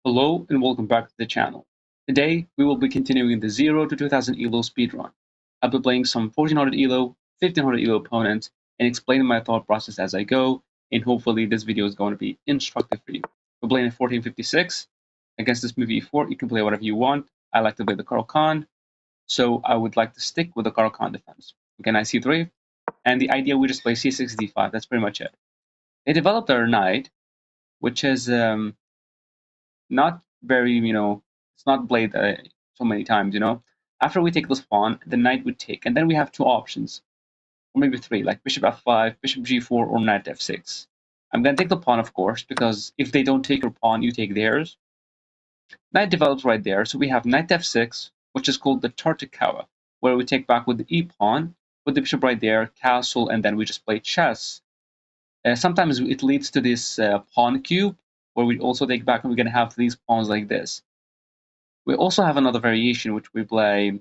Hello and welcome back to the channel. Today we will be continuing the 0 to 2000 ELO speedrun. I'll be playing some 1400 ELO, 1500 ELO opponents and explaining my thought process as I go, and hopefully this video is going to be instructive for you. We're playing at 1456 against this move e4. You can play whatever you want. I like to play the Carl Khan, so I would like to stick with the Carl Khan defense. Again, knight c3, and the idea we just play c6, d5. That's pretty much it. They developed our knight, which is not very, it's not played so many times. After we take this pawn, the knight would take, and then we have two options, or maybe three, like bishop f5, bishop g4, or knight f6. I'm going to take the pawn, of course, because if they don't take your pawn, you take theirs. Knight develops right there, so we have knight f6, which is called the Tartikawa, where we take back with the e-pawn, put the bishop right there, castle, and then we just play chess. Sometimes it leads to this pawn cube, where we also take back and we're going to have these pawns like this. We also have another variation, which we play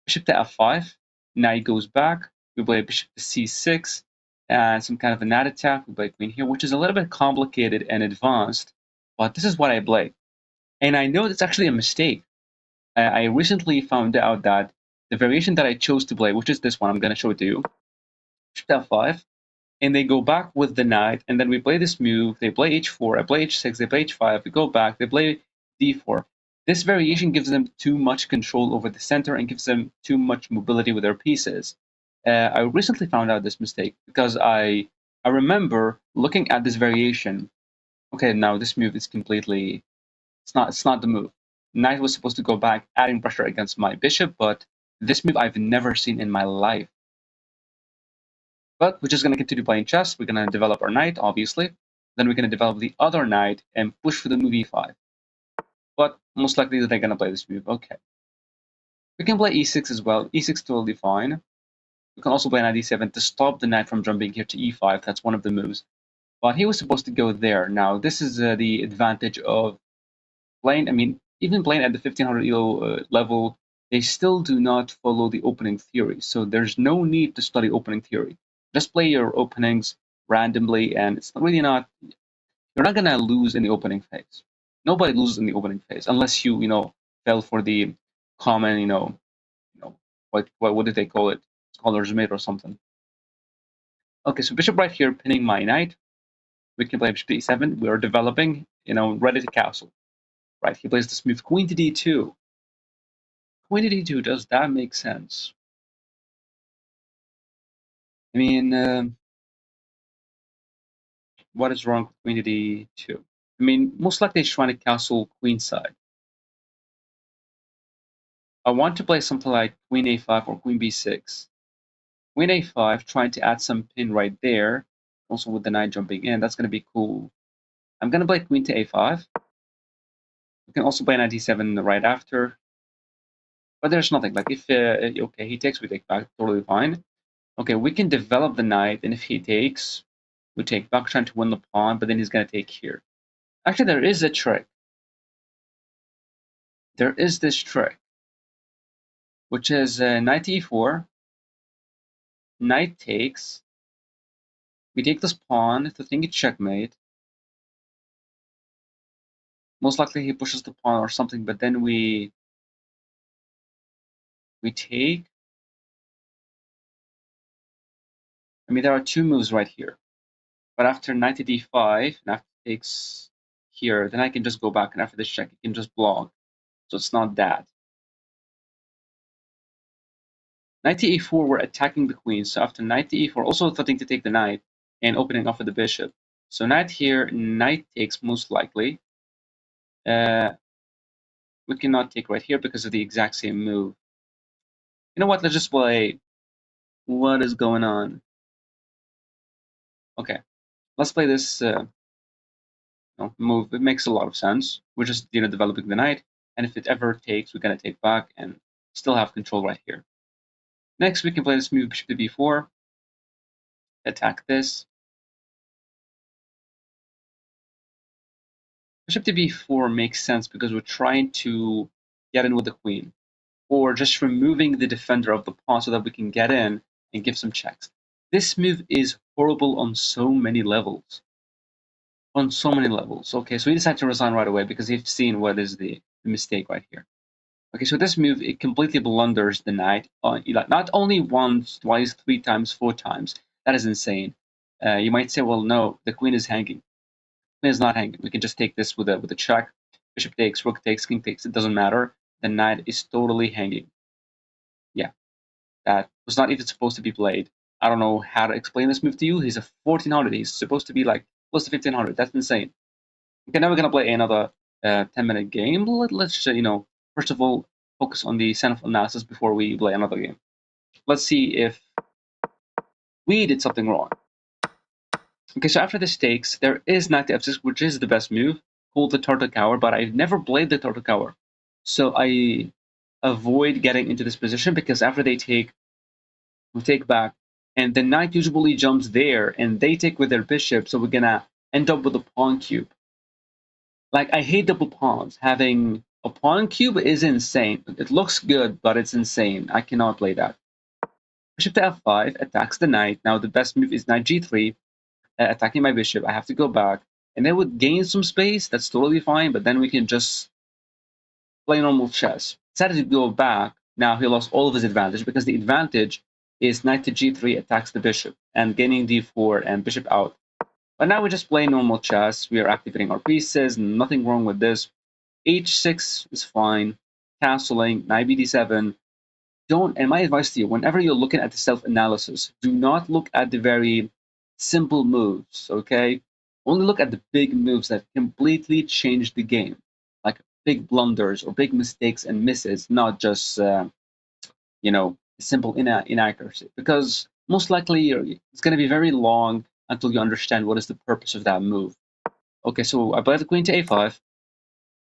bishop to f5, knight goes back, we play bishop to c6, and some kind of a knight attack, we play queen here, which is a little bit complicated and advanced, but this is what I play. And I know it's actually a mistake. I recently found out that the variation that I chose to play, which is this one, I'm going to show it to you, bishop to f5, and they go back with the knight, and then we play this move, they play h4, I play h6, they play h5, we go back, they play d4. This variation gives them too much control over the center and gives them too much mobility with their pieces. I recently found out this mistake because I remember looking at this variation. Okay, now this move is completely, it's not the move. Knight was supposed to go back, adding pressure against my bishop, but this move I've never seen in my life. But we're just going to continue playing chess. We're going to develop our knight, obviously. Then we're going to develop the other knight and push for the move e5. But most likely they're going to play this move. Okay. We can play e6 as well. e6 totally fine. We can also play knight e7 to stop the knight from jumping here to e5. That's one of the moves. But he was supposed to go there. Now, this is the advantage of playing. I mean, even playing at the 1500 ELO level, they still do not follow the opening theory. So there's no need to study opening theory. Just play your openings randomly, and it's really not. You're not gonna lose in the opening phase. Nobody loses in the opening phase unless you fell for the common what did they call it? Scholar's mate or something. Okay, so bishop right here, pinning my knight. We can play bishop to e7. We are developing, ready to castle. Right, he plays this move, queen to d2. Queen to d2, does that make sense? I mean, what is wrong with queen to d2? I mean, most likely he's trying to castle queenside. I want to play something like queen a5 or queen b6. Queen a5, trying to add some pin right there, also with the knight jumping in. That's going to be cool. I'm going to play queen to a5. We can also play knight d7 right after. But there's nothing. Like if, okay, he takes, we take back, totally fine. Okay, we can develop the knight, and if he takes, we take back, trying to win the pawn, but then he's going to take here. Actually, there is a trick. There is this trick, which is knight e4, knight takes, we take this pawn to think it's checkmate. Most likely he pushes the pawn or something, but then we take. I mean, there are two moves right here. But after knight to d5, and after takes here, then I can just go back, and after this check, you can just block. So it's not that. Knight to e4, we're attacking the queen. So after knight to e4, also threatening to take the knight and opening up for the bishop. So knight here, knight takes most likely. We cannot take right here because of the exact same move. You know what? Let's just play. What is going on? Okay, let's play this move. It makes a lot of sense. We're just developing the knight, and if it ever takes, we're gonna take back and still have control right here. Next, we can play this move bishop to b4. Attack this. Bishop to b4 makes sense because we're trying to get in with the queen, or just removing the defender of the pawn so that we can get in and give some checks. This move is horrible on so many levels. on so many levels. Okay, so he decided to resign right away because he's seen what is the mistake right here. Okay, so this move, it completely blunders the knight. Not only once, twice, 3 times, 4 times. That is insane. You might say, well, no, the queen is hanging. Queen is not hanging. We can just take this with a check. Bishop takes, rook takes, king takes. It doesn't matter. The knight is totally hanging. Yeah, that was not even supposed to be played. I don't know how to explain this move to you. He's a 1400. He's supposed to be like close to 1500. That's insane. Okay, now we're gonna play another 10-minute game. Let's first of all focus on the set of analysis before we play another game. Let's see if we did something wrong. Okay, so after the stakes, there is knight to f6, which is the best move, called the turtle cower, but I've never played the turtle cower. So I avoid getting into this position because after they take, we take back, and the knight usually jumps there, and they take with their bishop, so we're gonna end up with a pawn cube. Like, I hate double pawns. Having a pawn cube is insane. It looks good, but it's insane. I cannot play that. Bishop to f5 attacks the knight. Now the best move is knight g3, attacking my bishop. I have to go back, and then would gain some space. That's totally fine, but then we can just play normal chess. Decided to go back. Now he lost all of his advantage because the advantage is knight to g3 attacks the bishop and gaining d4 and bishop out. But now we just play normal chess. We are activating our pieces. Nothing wrong with this. H6 is fine. Castling, knight bd7. Don't, and my advice to you, whenever you're looking at the self-analysis, do not look at the very simple moves, okay? Only look at the big moves that completely change the game, like big blunders or big mistakes and misses, not just, simple inaccuracy. Because most likely it's going to be very long until you understand what is the purpose of that move. Okay, so I played the queen to a5,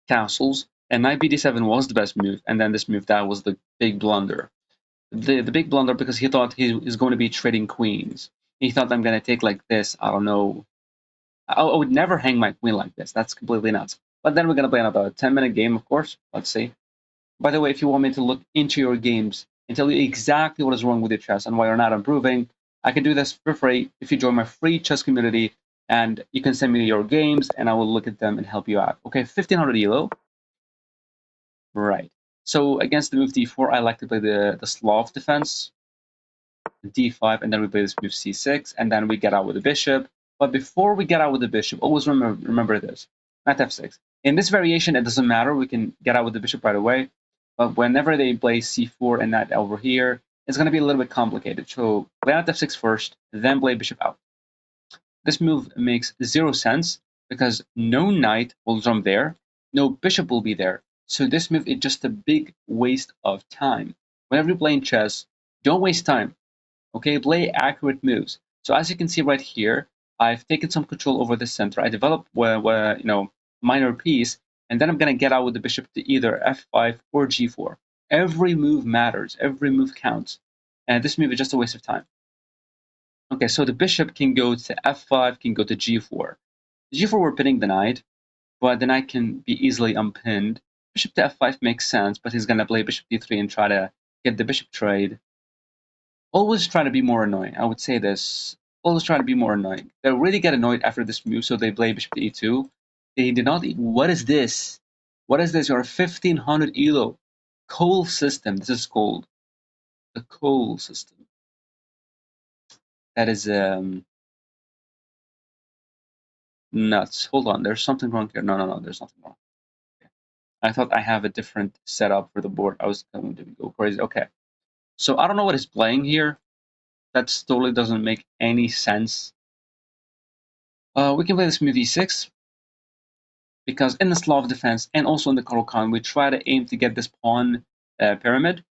castles, and knight bd7 was the best move, and then this move, that was the big blunder. The big blunder because he thought he was going to be trading queens. He thought I'm going to take like this. I don't know. I would never hang my queen like this. That's completely nuts. But then we're going to play another 10-minute game, of course. Let's see. By the way, if you want me to look into your games and tell you exactly what is wrong with your chess and why you're not improving, I can do this for free if you join my free chess community, and you can send me your games and I will look at them and help you out. Okay, 1500 ELO. Right. So against the move d4, I like to play the Slav defense, d5, and then we play this move c6, and then we get out with the bishop. But before we get out with the bishop, always remember this: knight f6. In this variation, it doesn't matter. We can get out with the bishop right away. But whenever they play c4 and knight over here, it's going to be a little bit complicated. So play knight f6 first, then play bishop out. This move makes zero sense because no knight will jump there, no bishop will be there. So this move is just a big waste of time. Whenever you're playing chess, don't waste time. Okay, play accurate moves. So as you can see right here, I've taken some control over the center. I developed minor piece, and then I'm gonna get out with the bishop to either f5 or g4. Every move matters. Every move counts, and this move is just a waste of time. Okay, so the bishop can go to f5, can go to g4. G4 we're pinning the knight, but the knight can be easily unpinned. Bishop to f5 makes sense, but he's gonna play bishop d3 and try to get the bishop trade. Always try to be more annoying. I would say this. Always try to be more annoying. They really get annoyed after this move, so they play bishop to e2. They did not. What is this? What is this? You're 1500 ELO. Coal system. This is called the coal system. That is nuts. Hold on. There's something wrong here. No. There's nothing wrong. Okay. I thought I have a different setup for the board. I was going to go crazy. Okay. So I don't know what he's playing here. That totally doesn't make any sense. We can play this move e6 because in the Slav defense and also in the Caro-Kann, we try to aim to get this pawn pyramid.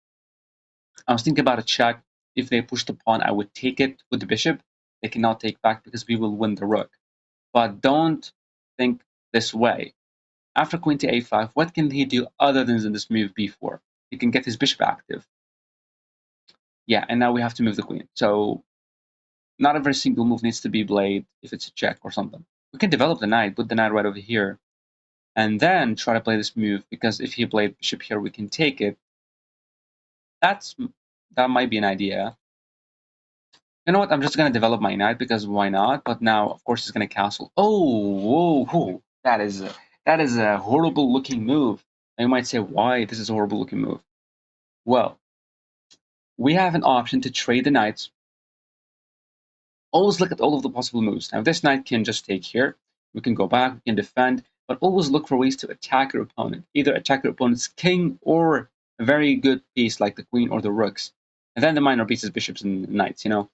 I was thinking about a check. If they push the pawn, I would take it with the bishop. They cannot take back because we will win the rook. But don't think this way. After queen to a5, what can he do other than this move b4? He can get his bishop active. Yeah, and now we have to move the queen. So not every single move needs to be played if it's a check or something. We can develop the knight, put the knight right over here, and then try to play this move, because if he played bishop here, we can take it. That might be an idea. You know what? I'm just gonna develop my knight because why not? But now, of course, he's gonna castle. Oh, whoa, whoa. That is a horrible looking move. And you might say, why this is a horrible looking move? Well, we have an option to trade the knights. Always look at all of the possible moves. Now, this knight can just take here. We can go back, we can defend, but always look for ways to attack your opponent. Either attack your opponent's king or a very good piece like the queen or the rooks. And then the minor pieces, bishops and knights, you know.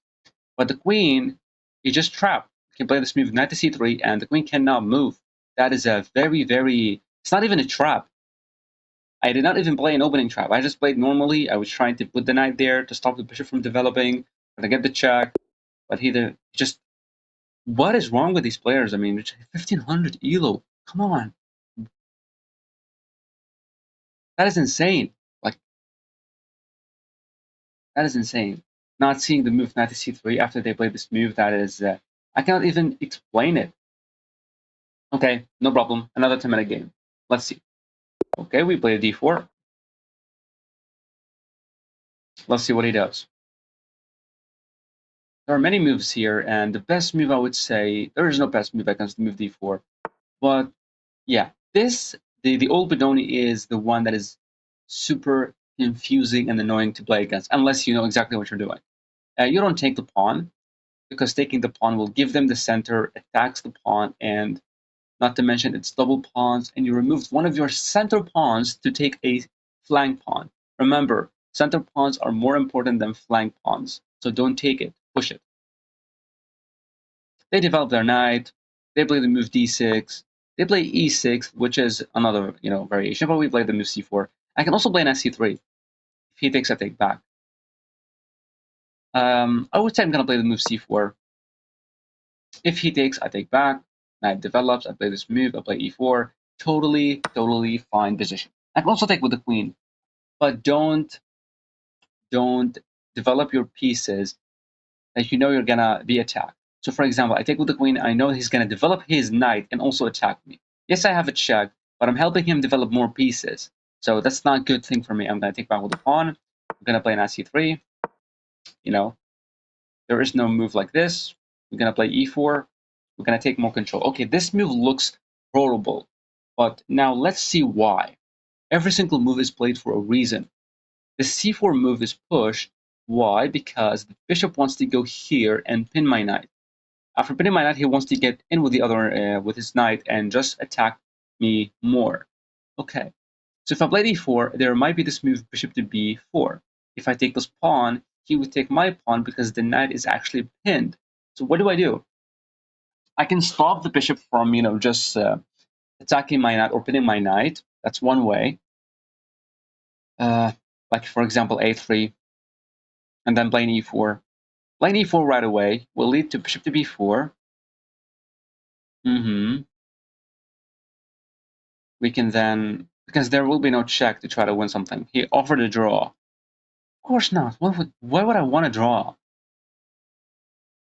But the queen is just trapped. You can play this move knight to c3, and the queen cannot move. That is a very, very. It's not even a trap. I did not even play an opening trap. I just played normally. I was trying to put the knight there to stop the bishop from developing, to get the check. But he just. What is wrong with these players? I mean, 1500 ELO. Come on. That is insane. Like, that is insane. Not seeing the move knight to c3 after they played this move, that is. I cannot even explain it. Okay, no problem. Another 10-minute game. Let's see. Okay, we play d4. Let's see what he does. There are many moves here, and the best move I would say, there is no best move against the move d4. But yeah, the old Bedoni is the one that is super confusing and annoying to play against, unless you know exactly what you're doing. You don't take the pawn, because taking the pawn will give them the center, attacks the pawn, and not to mention it's double pawns, and you removed one of your center pawns to take a flank pawn. Remember, center pawns are more important than flank pawns, so don't take it, push it. They develop their knight, they play the move d6, they play e6, which is another variation, but we play the move c4. I can also play knight c3. If he takes, I take back. I would say I'm going to play the move c4. If he takes, I take back. Knight develops, I play this move, I play e4. Totally, totally fine position. I can also take with the queen, but don't develop your pieces that you know you're gonna be attacked. So for example, I take with the queen, I know he's gonna develop his knight and also attack me. Yes, I have a check, but I'm helping him develop more pieces. So that's not a good thing for me. I'm gonna take back with the pawn. I'm gonna play knight c3. You know, there is no move like this. We're gonna play e4. We're gonna take more control. Okay, this move looks horrible, but now let's see why. Every single move is played for a reason. The c4 move is pushed. Why? Because the bishop wants to go here and pin my knight. After pinning my knight, he wants to get in with the other with his knight and just attack me more. Okay. So if I play d4, there might be this move bishop to b4. If I take this pawn, he would take my pawn because the knight is actually pinned. So what do? I can stop the bishop from just attacking my knight or pinning my knight. That's one way. Like for example a3, and then playing e4. Playing e4 right away will lead to bishop to b4. We can then, because there will be no check to try to win something. He offered a draw. Of course not. Why would I want to draw?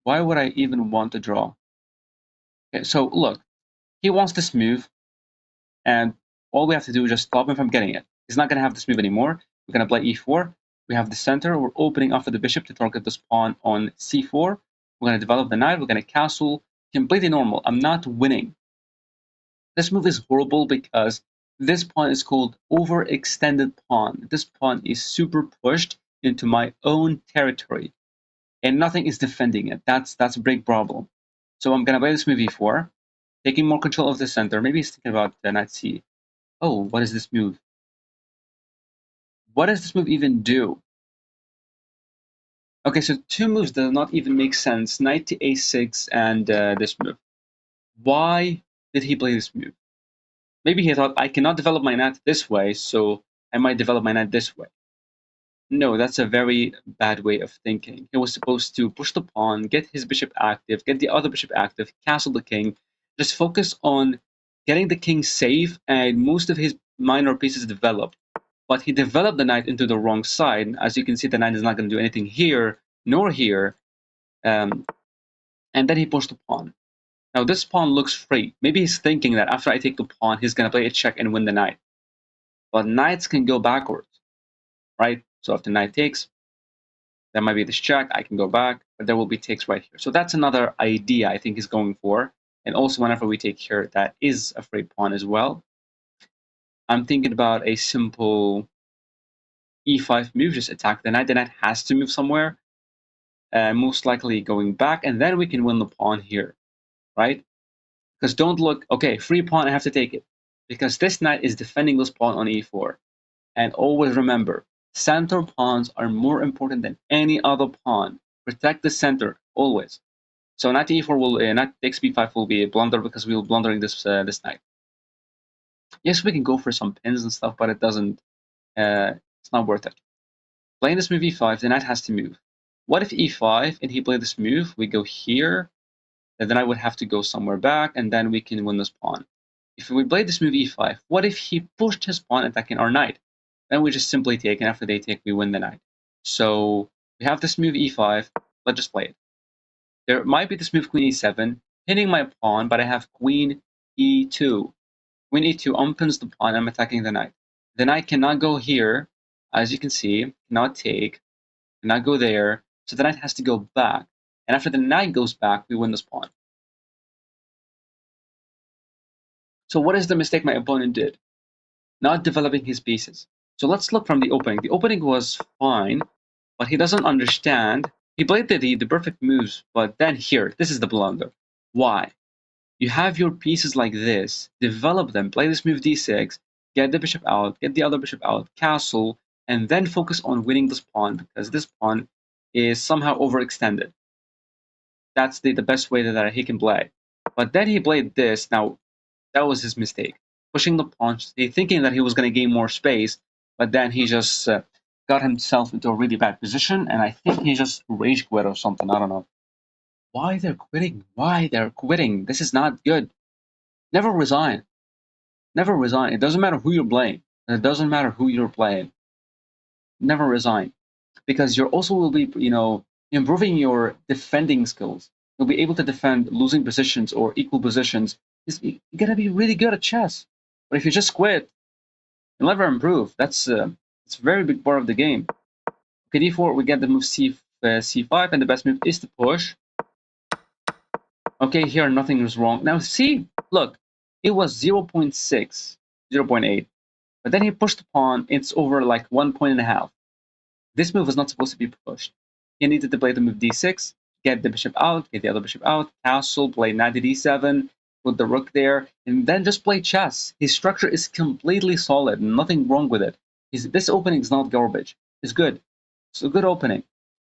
Why would I even want to draw? Okay, so look, he wants this move, and all we have to do is just stop him from getting it. He's not going to have this move anymore. We're going to play e4. We have the center. We're opening up for the bishop to target this pawn on c4. We're going to develop the knight. We're going to castle. Completely normal. I'm not winning. This move is horrible because this pawn is called overextended pawn. This pawn is super pushed into my own territory, and nothing is defending it. That's a big problem. So I'm gonna play this move e4, taking more control of the center. Maybe he's thinking about the knight c. Oh, what is this move? What does this move even do? Okay, so two moves that do not even make sense: knight to a6 and this move. Why did he play this move? Maybe he thought, I cannot develop my knight this way, so I might develop my knight this way. No, that's a very bad way of thinking. He was supposed to push the pawn, get his bishop active, get the other bishop active, castle the king, just focus on getting the king safe and most of his minor pieces developed. But he developed the knight into the wrong side. As you can see, the knight is not going to do anything here nor here. And then he pushed the pawn. Now this pawn looks free. Maybe he's thinking that after I take the pawn, he's going to play a check and win the knight. But knights can go backwards, right? So if the knight takes, There might be this check. I can go back, but there will be takes right here. So that's another idea I think he's going for. And also, whenever we take here, that is a free pawn as well. I'm thinking about a simple e5 move, just attack the knight. The knight has to move somewhere, most likely going back, and then we can win the pawn here, right? Because don't look, okay, free pawn, I have to take it. Because this knight is defending this pawn on e4. And always remember, center pawns are more important than any other pawn. Protect the center, always. So knight e4 will, knight takes b5 will be a blunder because we will blundering this knight. Yes, we can go for some pins and stuff, but it doesn't, it's not worth it. Playing this move e5, the knight has to move. What if e5 and he played this move? We go here, and then I would have to go somewhere back, and then we can win this pawn. If we play this move e5, what if he pushed his pawn attacking our knight? Then we just simply take, and after they take, we win the knight. So we have this move e5. Let's just play it. There might be this move queen e7, hitting my pawn, but I have queen e2. Queen e2 opens the pawn. I'm attacking the knight. The knight cannot go here, as you can see, cannot take, cannot go there. So the knight has to go back. And after the knight goes back, we win this pawn. So what is the mistake my opponent did? Not developing his pieces. So let's look from the opening. The opening was fine, but he doesn't understand. He played the perfect moves, but then here, this is the blunder. Why? You have your pieces like this, develop them, play this move d6, get the bishop out, get the other bishop out, castle, and then focus on winning this pawn because this pawn is somehow overextended. That's the best way that he can play. But then he played this. Now, that was his mistake. Pushing the pawn, thinking that he was going to gain more space, but then he just got himself into a really bad position, and I think he just rage quit or something. I don't know. Why they're quitting? Why they're quitting? This is not good. Never resign. Never resign. It doesn't matter who you're playing. It doesn't matter who you're playing. Never resign. Because you also will be, improving your defending skills. You'll be able to defend losing positions or equal positions. You're gonna be really good at chess. But if you just quit, you'll never improve. It's a very big part of the game. Okay, d4, we get the move c5, and the best move is to push. Okay, here nothing is wrong. Now see, look, it was 0.6, 0.8, but then he pushed the pawn. It's over like 1.5. This move was not supposed to be pushed. He needed to play the move d6, get the bishop out, get the other bishop out, castle, play knight to d7, put the rook there, and then just play chess. His structure is completely solid, nothing wrong with it. This opening is not garbage. It's good. It's a good opening.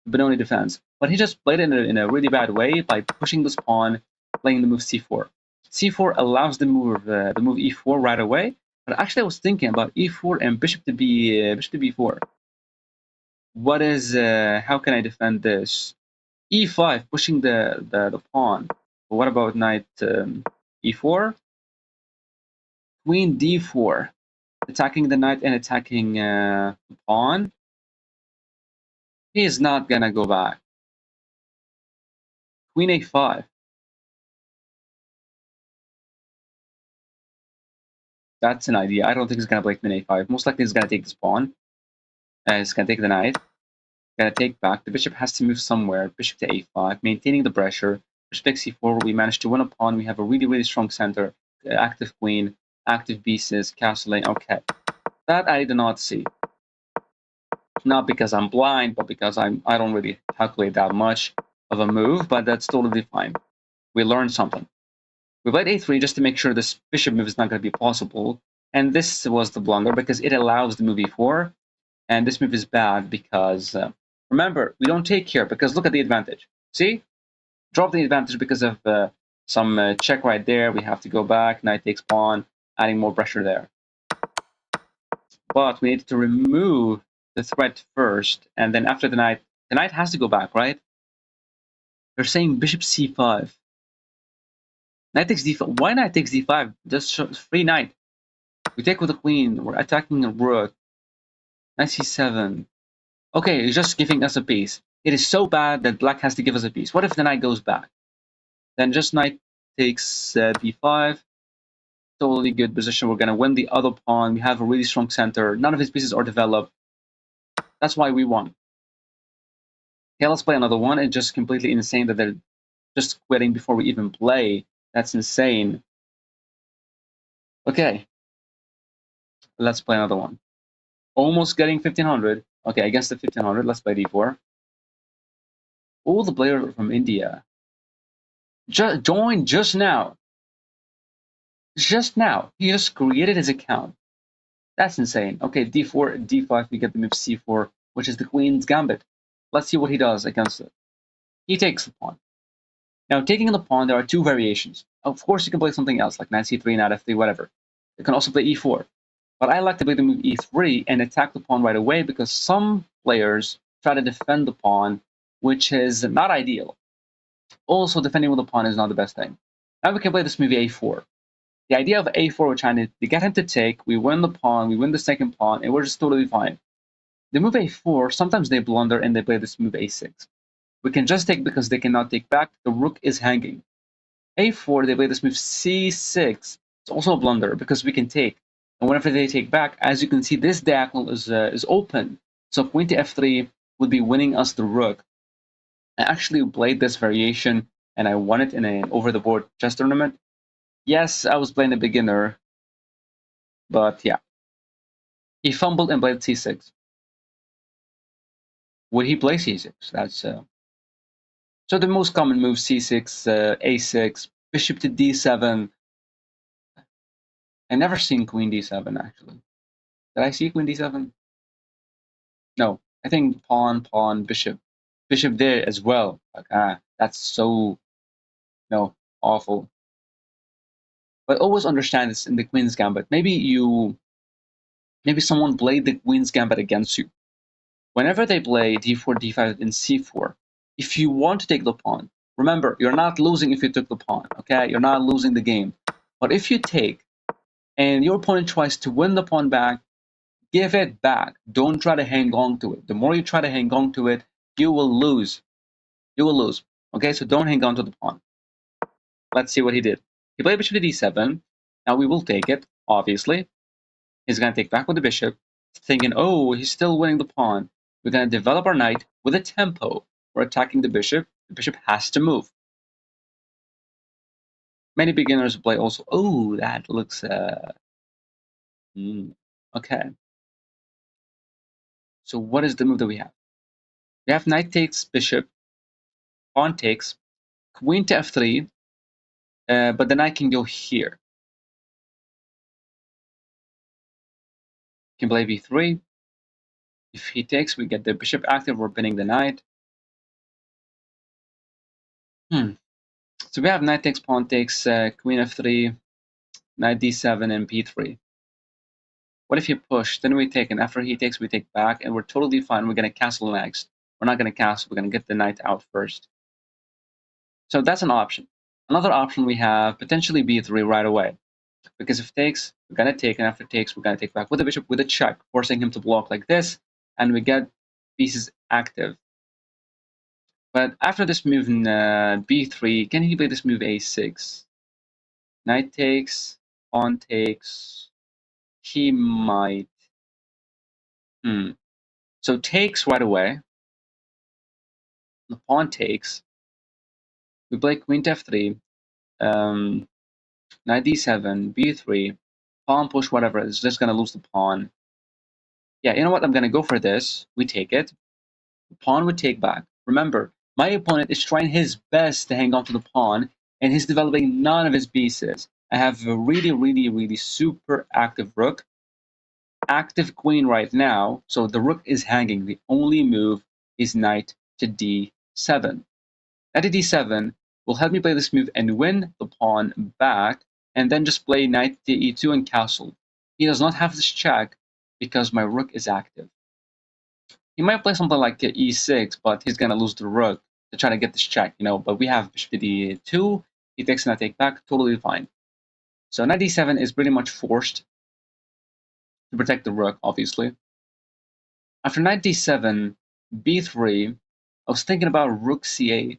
Benoni defense. But he just played it in a really bad way by pushing this pawn, playing the move c4. c4 allows the move e4 right away. But actually, I was thinking about e4 and bishop to b4. What is how can I defend this? e5 pushing the pawn. But what about knight e4? Queen d4 attacking the knight and attacking the pawn. He is not gonna go back. Queen a5. That's an idea. I don't think he's gonna play queen a5. Most likely he's gonna take this pawn. He's gonna take the knight. Gonna take back. The bishop has to move somewhere. Bishop to a5, maintaining the pressure. Bishop takes c4. We managed to win a pawn. We have a really, really strong center. Active queen, active pieces, castling. Okay, that I did not see. Not because I'm blind, but because I don't really calculate that much of a move. But that's totally fine. We learned something. We played a3 just to make sure this bishop move is not going to be possible. And this was the blunder because it allows the move e4. And this move is bad because, remember, we don't take here because look at the advantage. See? Drop the advantage because of some check right there. We have to go back. Knight takes pawn, adding more pressure there. But we need to remove the threat first. And then after the knight has to go back, right? They're saying bishop c5. Knight takes d5. Why knight takes d5? Just free knight. We take with the queen. We're attacking a rook. Knight c7. Okay, he's just giving us a piece. It is so bad that black has to give us a piece. What if the knight goes back? Then just knight takes b5. Totally good position. We're going to win the other pawn. We have a really strong center. None of his pieces are developed. That's why we won. Okay, let's play another one. It's just completely insane that they're just quitting before we even play. That's insane. Okay, let's play another one. Almost getting 1500. Okay, against the 1500, let's play d4. All the players are from India. Joined just now. Just now. He just created his account. That's insane. Okay, d4, d5, we get the move c4, which is the queen's gambit. Let's see what he does against it. He takes the pawn. Now, taking the pawn, there are two variations. Of course, you can play something else, like knight c3, knight f3, whatever. You can also play e4. But I like to play the move e3 and attack the pawn right away because some players try to defend the pawn, which is not ideal. Also, defending with the pawn is not the best thing. Now we can play this move a4. The idea of a4, we're trying to get him to take, we win the pawn, we win the second pawn, and we're just totally fine. The move a4, sometimes they blunder and they play this move a6. We can just take because they cannot take back. The rook is hanging. a4, they play this move c6. It's also a blunder because we can take. And whenever they take back, as you can see, this diagonal is open. So queen to f3 would be winning us the rook. I actually played this variation and I won it in an over-the-board chess tournament. Yes, I was playing a beginner, but yeah. He fumbled and played c6. Would he play c6? That's so the most common move c6, a6, bishop to d7. I never seen queen d7 actually. Did I see queen d7? No, I think pawn, pawn, bishop, bishop there as well. Like that's so no awful. But always understand this in the queen's gambit. Maybe someone played the queen's gambit against you. Whenever they play d4, d5, and c4, if you want to take the pawn, remember, you're not losing if you took the pawn, okay? You're not losing the game. But if you take, and your opponent tries to win the pawn back, give it back. Don't try to hang on to it. The more you try to hang on to it, you will lose. You will lose, okay? So don't hang on to the pawn. Let's see what he did. He played bishop to d7. Now we will take it, obviously. He's going to take back with the bishop, thinking, oh, he's still winning the pawn. We're going to develop our knight with a tempo. We're attacking the bishop. The bishop has to move. Many beginners play also, oh, that looks, okay. So what is the move that we have? We have knight takes bishop, pawn takes, queen to f3, but the knight can go here. Can play b3. If he takes, we get the bishop active. We're pinning the knight. So we have knight takes, pawn takes, queen f3, knight d7, and p3. What if you push? Then we take, and after he takes, we take back, and we're totally fine. We're going to castle next. We're not going to castle. We're going to get the knight out first. So that's an option. Another option we have, potentially b3 right away. Because if takes, we're going to take, and after takes, we're going to take back with the bishop with a check, forcing him to block like this, and we get pieces active. But after this move in b3, can he play this move a6? Knight takes, pawn takes. He might. So takes right away. The pawn takes. We play queen to f3. Knight d7, b3. Pawn push, whatever. It's just going to lose the pawn. Yeah, you know what? I'm going to go for this. We take it. The pawn would take back. Remember, my opponent is trying his best to hang on to the pawn, and he's developing none of his pieces. I have a really, really, really super active rook. Active queen right now, so the rook is hanging. The only move is knight to d7. Knight to d7 will help me play this move and win the pawn back, and then just play knight to e2 and castle. He does not have this check because my rook is active. He might play something like e6, but he's going to lose the rook to try to get this check, but we have bishop to d2, he takes knight take back, totally fine. So knight d7 is pretty much forced to protect the rook, obviously. After knight d7, b3, I was thinking about rook c8,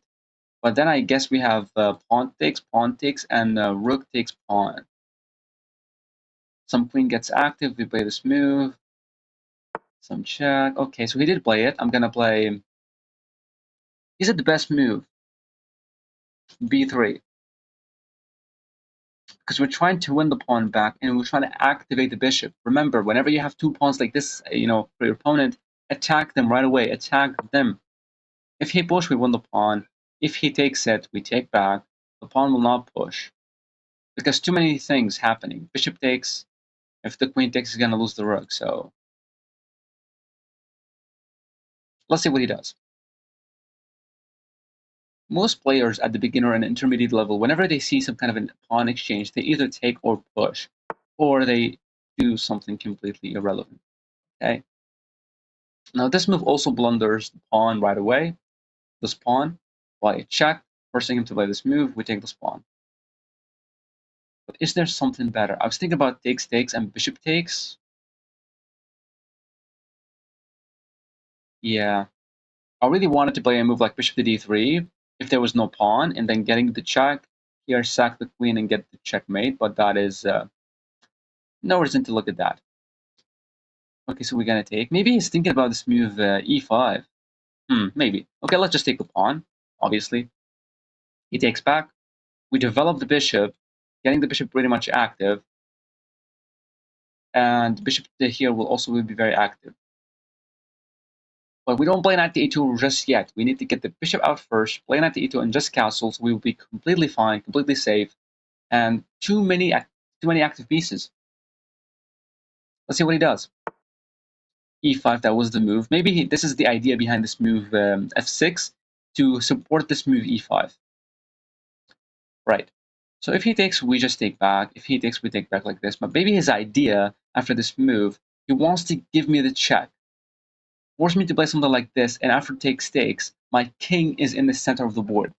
but then I guess we have pawn takes, and rook takes pawn. Some queen gets active, we play this move. Some check. Okay, so he did play it. I'm going to play Is it the best move? B3. Because we're trying to win the pawn back and we're trying to activate the bishop. Remember, whenever you have two pawns like this, for your opponent, attack them right away. Attack them. If he push, we win the pawn. If he takes it, we take back. The pawn will not push. Because too many things happening. Bishop takes. If the queen takes, he's going to lose the rook. So let's see what he does. Most players at the beginner and intermediate level, whenever they see some kind of a pawn exchange, they either take or push, or they do something completely irrelevant. Okay. Now this move also blunders the pawn right away. This pawn, by a check, forcing him to play this move, we take this pawn. But is there something better? I was thinking about takes and bishop takes. Yeah. I really wanted to play a move like bishop to d3 if there was no pawn, and then getting the check, here sack the queen and get the checkmate, but that is no reason to look at that. Okay, so we're gonna take. Maybe he's thinking about this move e5. Maybe. Okay, let's just take the pawn, obviously. He takes back. We develop the bishop, getting the bishop pretty much active. And bishop here will also be very active. But we don't play knight to e2 just yet. We need to get the bishop out first, play knight to e2 and just castle, so we will be completely fine, completely safe. And too many active pieces. Let's see what he does. e5, that was the move. Maybe this is the idea behind this move f6 to support this move e5. Right. So if he takes, we just take back. If he takes, we take back like this. But maybe his idea after this move, he wants to give me the check. Force me to play something like this, and after takes, my king is in the center of the board.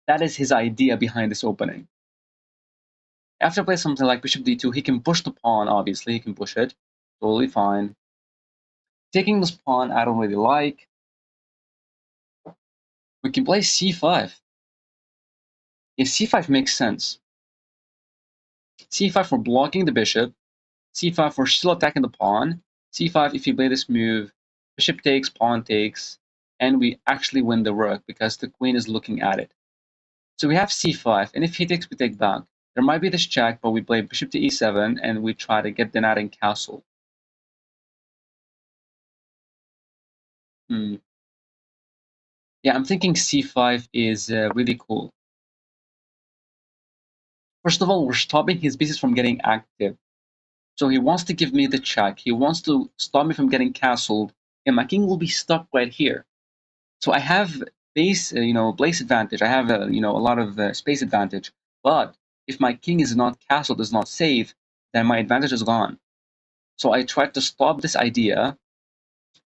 That is his idea behind this opening. After play something like bishop d2, he can push the pawn, obviously. He can push it. Totally fine. Taking this pawn, I don't really like. We can play c5. Yeah, c5 makes sense. c5 for blocking the bishop. c5 for still attacking the pawn. c5 if you play this move. Bishop takes, pawn takes. And we actually win the rook because the queen is looking at it. So we have c5, and if he takes, we take back. There might be this check, but we play bishop to e7, and we try to get the knight in castle. Yeah, I'm thinking c5 is really cool. First of all, we're stopping his pieces from getting active. So he wants to give me the check. He wants to stop me from getting castled, and my king will be stuck right here. So I have place advantage. I have a lot of space advantage. But if my king is not castled, is not safe, then my advantage is gone. So I tried to stop this idea,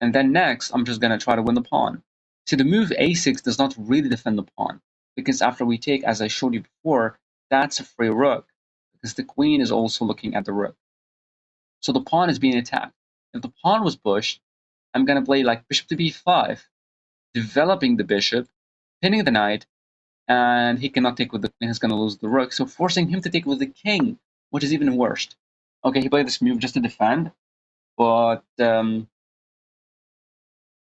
and then next I'm just gonna try to win the pawn. See, the move a6 does not really defend the pawn, because after we take, as I showed you before, that's a free rook, because the queen is also looking at the rook. So the pawn is being attacked. If the pawn was pushed, I'm gonna play like bishop to b5, developing the bishop, pinning the knight, and he cannot take with the queen, he's gonna lose the rook, so forcing him to take with the king, which is even worse. Okay, he played this move just to defend, but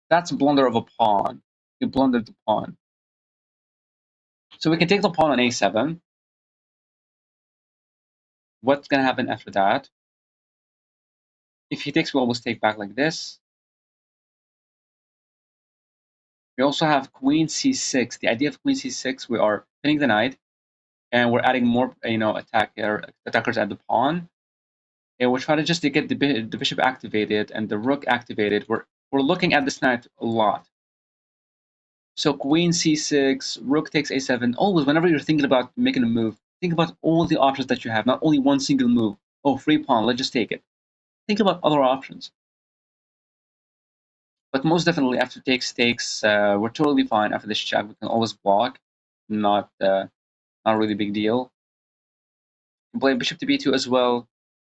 that's a blunder of a pawn. He blundered the pawn. So we can take the pawn on a7. What's gonna happen after that? If he takes, we always take back like this. We also have queen c6. The idea of queen c6, we are pinning the knight, and we're adding more, attackers at the pawn. And we're trying to just to get the bishop activated and the rook activated. We're looking at this knight a lot. So queen c6, rook takes a7. Always, whenever you're thinking about making a move, think about all the options that you have, not only one single move. Oh, free pawn, let's just take it. Think about other options. But most definitely, after takes, we're totally fine. After this check, we can always block. Not really big deal. Play bishop to b2 as well,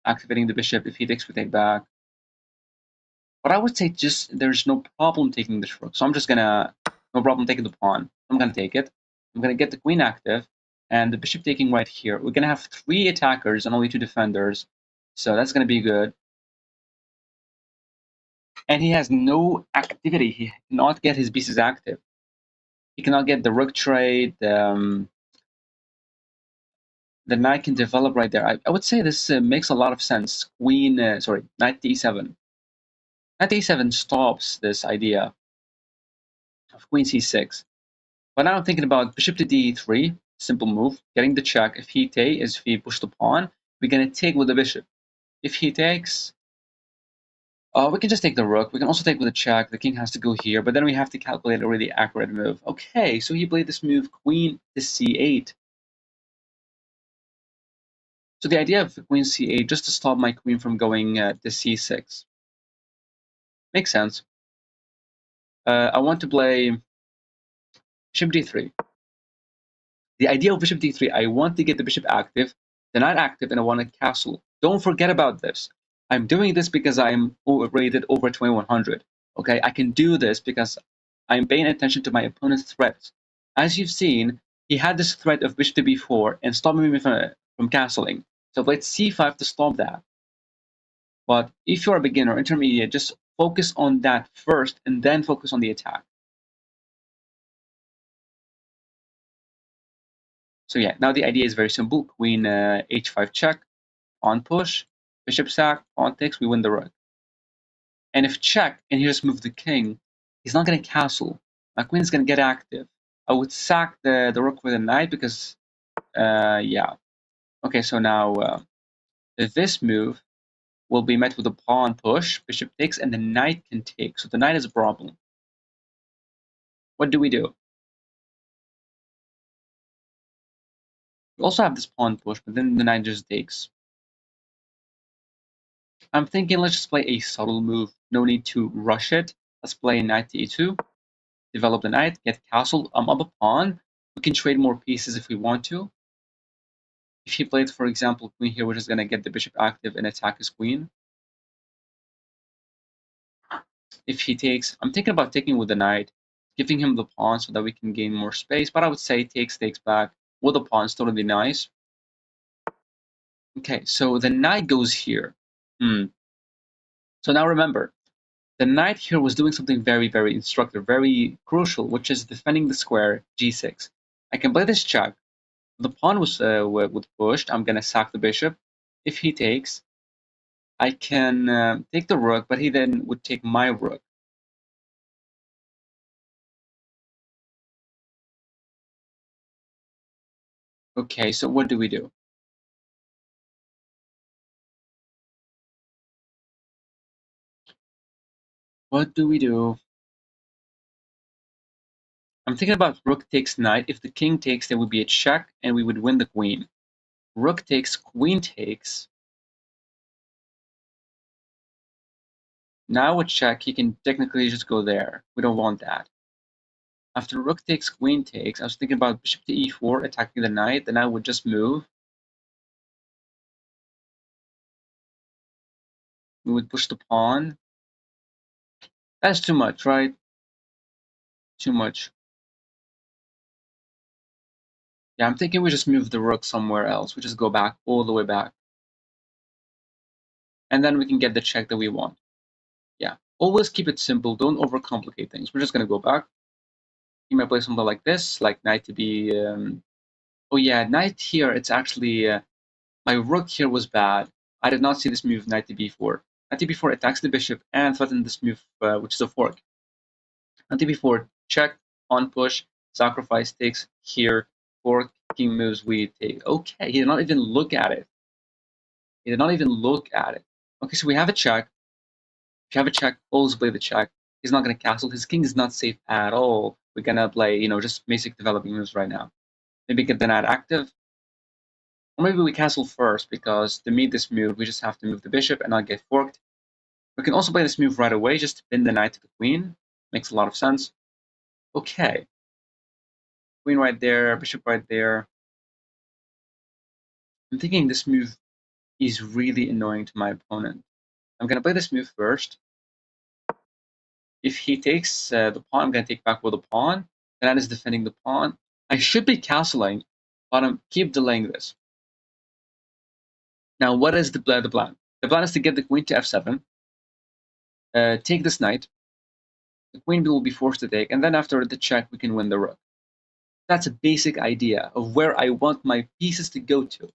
activating the bishop. If he takes, we take back. But I would say just there's no problem taking this rook. So I'm just gonna, no problem taking the pawn. I'm gonna take it. I'm gonna get the queen active and the bishop taking right here. We're gonna have 3 attackers and only 2 defenders. So that's gonna be good. And he has no activity. He cannot get his pieces active. He cannot get the rook trade. The knight can develop right there. I would say this makes a lot of sense. Knight d7. Knight d7 stops this idea of queen c6. But now I'm thinking about bishop to d3, simple move, getting the check. If he push the pawn, we're gonna take with the bishop. If he takes, we can just take the rook. We can also take with a check. The king has to go here, but then we have to calculate a really accurate move. Okay, so he played this move, queen to c8. So the idea of queen c8, just to stop my queen from going to c6. Makes sense. I want to play bishop d3. The idea of bishop d3, I want to get the bishop active, the knight active, and I want a castle. Don't forget about this. I'm doing this because I'm rated over 2100. Okay, I can do this because I'm paying attention to my opponent's threats. As you've seen, he had this threat of bishop to b4 and stopping me from castling. So let's c5 to stop that. But if you're a beginner, intermediate, just focus on that first and then focus on the attack. So yeah, now the idea is very simple. Queen h5 check, pawn push, bishop sack, pawn takes, we win the rook. And if check, and he just moved the king, he's not going to castle. My queen is going to get active. I would sack the rook with a knight because, yeah. Okay, so now this move will be met with a pawn push, bishop takes, and the knight can take. So the knight is a problem. What do? We also have this pawn push, but then the knight just takes. I'm thinking let's just play a subtle move. No need to rush it. Let's play knight to e2. Develop the knight, get castle. I'm up a pawn. We can trade more pieces if we want to. If he played, for example, queen here, we're just going to get the bishop active and attack his queen. If he takes, I'm thinking about taking with the knight, giving him the pawn so that we can gain more space. But I would say takes back with the pawn, still totally nice. Okay, so the knight goes here. So now remember, the knight here was doing something very, very instructive, very crucial, which is defending the square g6. I can play this check. The pawn was pushed. I'm going to sack the bishop. If he takes, I can take the rook, but he then would take my rook. Okay, so what do we do? What do we do? I'm thinking about rook takes knight. If the king takes, there would be a check, and we would win the queen. Rook takes, queen takes. Now a check, he can technically just go there. We don't want that. After rook takes, queen takes, I was thinking about bishop to e4, attacking the knight. The knight would just move. We would push the pawn. That's too much, right? Too much. Yeah, I'm thinking we just move the rook somewhere else. We just go back, all the way back. And then we can get the check that we want. Yeah, always keep it simple. Don't overcomplicate things. We're just going to go back. You might play something like this, like knight to be... oh yeah, knight here, it's actually... my rook here was bad. I did not see this move, knight to b4. Knight to b4 attacks the bishop and threatens this move, which is a fork. Knight to b4, check, pawn push, sacrifice takes here, fork, king moves, we take. Okay, he did not even look at it. He did not even look at it. Okay, so we have a check. If you have a check, always play the check. He's not going to castle. His king is not safe at all. We're going to play, just basic developing moves right now. Maybe get the knight active. Or maybe we castle first, because to meet this move, we just have to move the bishop and not get forked. We can also play this move right away, just to pin the knight to the queen. Makes a lot of sense. Okay. Queen right there, bishop right there. I'm thinking this move is really annoying to my opponent. I'm going to play this move first. If he takes the pawn, I'm going to take back with the pawn. The knight is defending the pawn. I should be castling, but I'm keep delaying this. Now, what is the plan? The plan is to get the queen to f7, take this knight, The queen will be forced to take, and then after the check, we can win the rook. That's a basic idea of where I want my pieces to go to.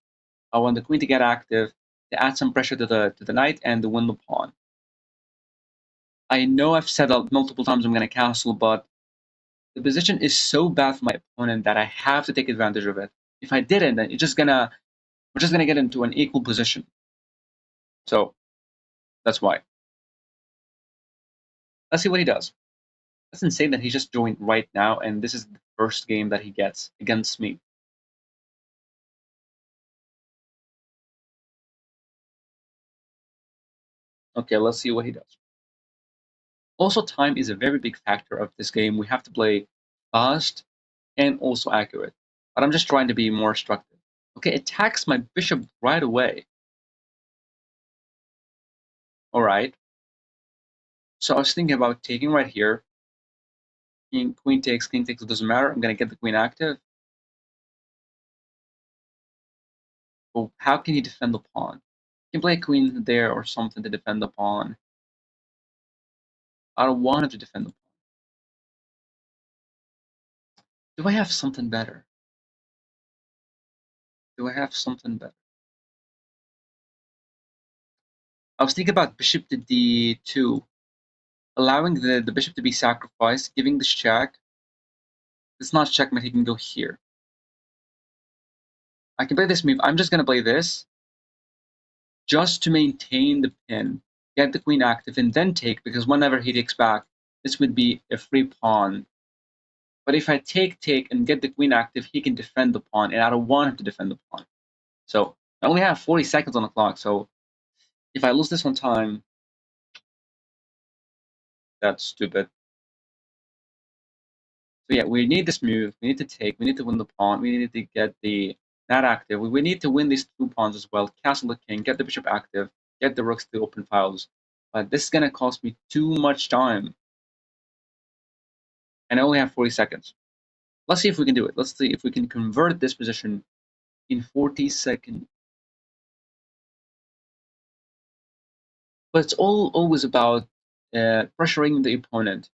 I want the queen to get active, to add some pressure to the knight, and to win the pawn. I know I've said multiple times I'm going to castle, but the position is so bad for my opponent that I have to take advantage of it. If I didn't, then we're just gonna get into an equal position. So that's why. Let's see what he does. That's insane that he just joined right now, and this is the first game that he gets against me. Okay, let's see what he does. Also, time is a very big factor of this game. We have to play fast and also accurate. But I'm just trying to be more instructive. Okay, attacks my bishop right away. All right. So I was thinking about taking right here. Queen takes, king takes, it doesn't matter. I'm going to get the queen active. But how can he defend the pawn? He can play a queen there or something to defend the pawn. I don't want him to defend the pawn. Do I have something better? Do I have something better? I was thinking about bishop to d2, allowing the bishop to be sacrificed, giving this check. It's not checkmate, he can go here. I can play this move. I'm just going to play this just to maintain the pin, get the queen active, and then take, because whenever he takes back, this would be a free pawn. But if I take, and get the queen active, he can defend the pawn, and I don't want him to defend the pawn. So I only have 40 seconds on the clock, so if I lose this on time, that's stupid. So yeah, we need this move. We need to take. We need to win the pawn. We need to get the knight active. We need to win these two pawns as well. Castle the king. Get the bishop active. Get the rooks to open files. But this is gonna cost me too much time, and I only have 40 seconds. Let's see if we can do it. Let's see if we can convert this position in 40 seconds. But it's always about pressuring the opponent.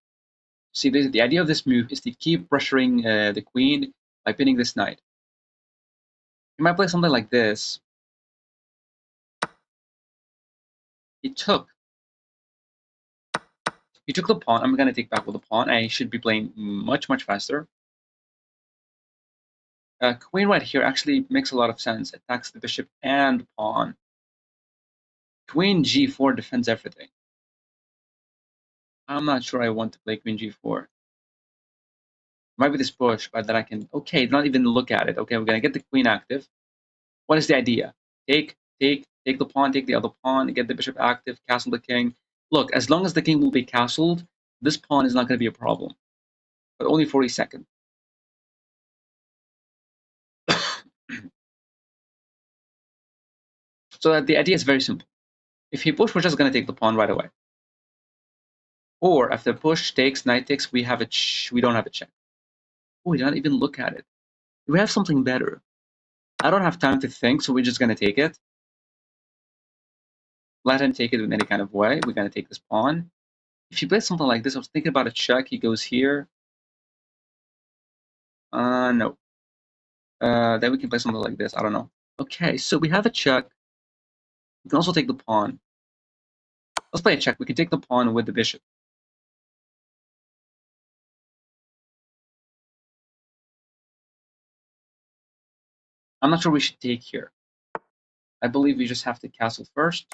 See, the idea of this move is to keep pressuring the queen by pinning this knight. You might play something like this. He took the pawn. I'm going to take back with the pawn. I should be playing much, much faster. Queen right here actually makes a lot of sense. Attacks the bishop and pawn. Queen g4 defends everything. I'm not sure I want to play queen g4. Might be this push, but that I can... Okay, not even look at it. Okay, we're going to get the queen active. What is the idea? Take the pawn, take the other pawn, get the bishop active, castle the king. Look, as long as the king will be castled, this pawn is not going to be a problem. But only 40 seconds. So the idea is very simple. If he push, we're just going to take the pawn right away. Or after push takes, knight takes, we don't have a check. Oh, we don't even look at it. We have something better. I don't have time to think, so we're just going to take it. Let him take it in any kind of way. We're going to take this pawn. If he plays something like this, I was thinking about a check. He goes here. No. Then we can play something like this. I don't know. Okay, so we have a check. We can also take the pawn. Let's play a check. We can take the pawn with the bishop. I'm not sure we should take here. I believe we just have to castle first.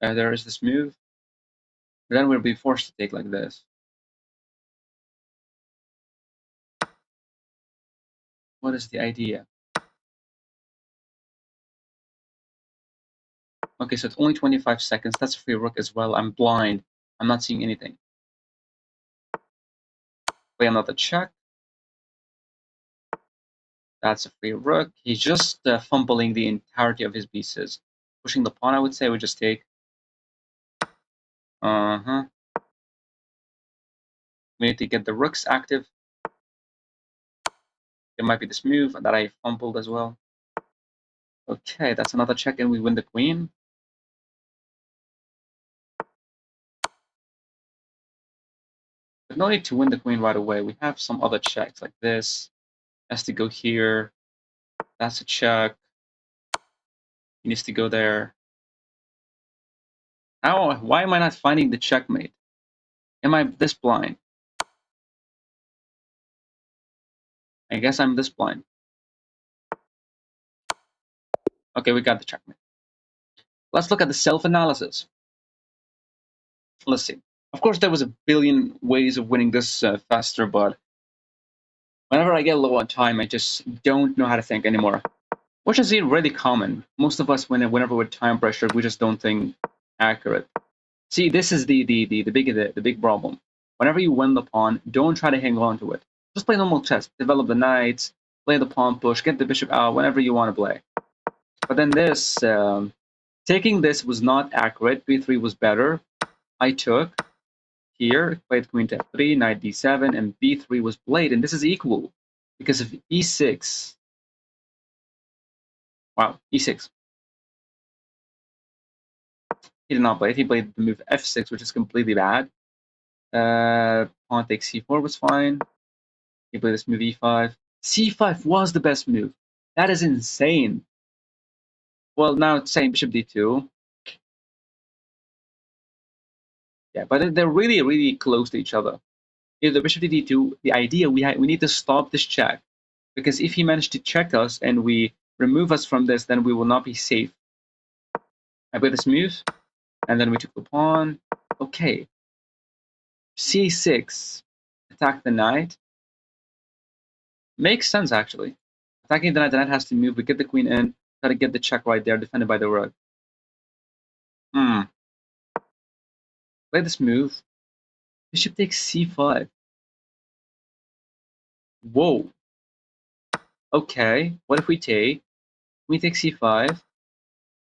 There is this move. Then we'll be forced to take like this. What is the idea? Okay, so it's only 25 seconds. That's a free rook as well. I'm blind. I'm not seeing anything. Play another check. That's a free rook. He's just fumbling the entirety of his pieces. Pushing the pawn, I would say, we just take. Uh-huh. We need to get the rooks active. There might be this move that I fumbled as well. Okay, that's another check, and we win the queen. no need to win the queen right away. We have some other checks like this. Has to go here. That's a check. He needs to go there. How? Why am I not finding the checkmate? Am I this blind? I guess I'm this blind. Okay, we got the checkmate. Let's look at the self-analysis. Let's see. Of course, there was a billion ways of winning this faster, but whenever I get low on time, I just don't know how to think anymore. Which is really common. Most of us, whenever with time pressure, we just don't think accurate. See, this is the big problem. Whenever you win the pawn, don't try to hang on to it. Just play normal chess. Develop the knights, play the pawn push, get the bishop out, whenever you want to play. But then this, taking this was not accurate. b3 was better. I took here, played queen to f3, knight d7, and b3 was played, and this is equal because of e6. Wow, e6. He did not play it. He played the move f6, which is completely bad. Pawn takes c4 was fine. He played this move e5. c5 was the best move. That is insane. Well, now it's saying bishop d2. Yeah, but they're really, really close to each other. If the bishop to d2, the idea we need to stop this check, because if he managed to check us and we remove us from this, then we will not be safe. I played this move, and then we took the pawn. Okay. c6, attack the knight. Makes sense, actually. Attacking the knight has to move. We get the queen in, try to get the check right there, defended by the rook. Play this move. Bishop takes c5. Whoa. Okay, what if we take? We take c5,